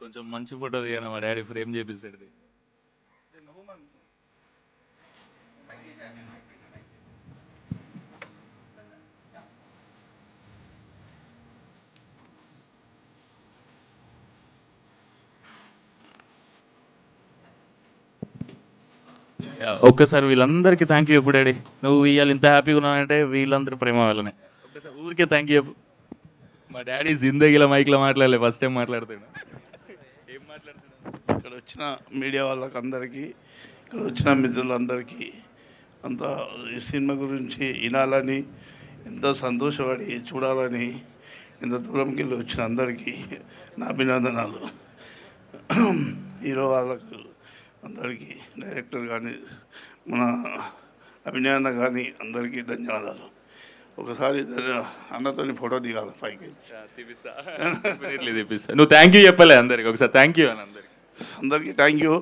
కొంచెం మంచి ఫోటో దిగాను, మా డాడీ ఫ్రేమ్ చేపిస్తాడు. ఒక్కసారి వీళ్ళందరికీ థ్యాంక్ యూ చెప్పు డాడీ. నువ్వు ఇవాళ ఇంత హ్యాపీగా ఉన్నావంటే వీళ్ళందరూ ప్రేమ వల్లనే. ఒక్కసారి ఊరికే థ్యాంక్ యూ చెప్పు. మా డాడీ జిందగీలో మైక్లో మాట్లాడలే, ఫస్ట్ టైం మాట్లాడుతాడు. ఏం మాట్లాడుతున్నాడు? ఇక్కడ వచ్చిన మీడియా వాళ్ళకి అందరికీ, ఇక్కడ వచ్చిన మిత్రులందరికీ అంతా ఈ సినిమా గురించి వినాలని, ఎంతో సంతోషపడి చూడాలని ఇంత దూరంకి వెళ్ళి వచ్చిన అందరికీ నా అభినందనాలు. హీరో వాళ్ళకు అందరికీ, డైరెక్టర్ కానీ, మన అభినయన్న కానీ అందరికీ ధన్యవాదాలు. ఒకసారి అన్నతోని ఫోటో దిగాలి పైకి. తీపిస్తా. నువ్వు థ్యాంక్ యూ చెప్పలే అందరికి, ఒకసారి థ్యాంక్ యూ అని అందరికి. అందరికీ థ్యాంక్ యూ.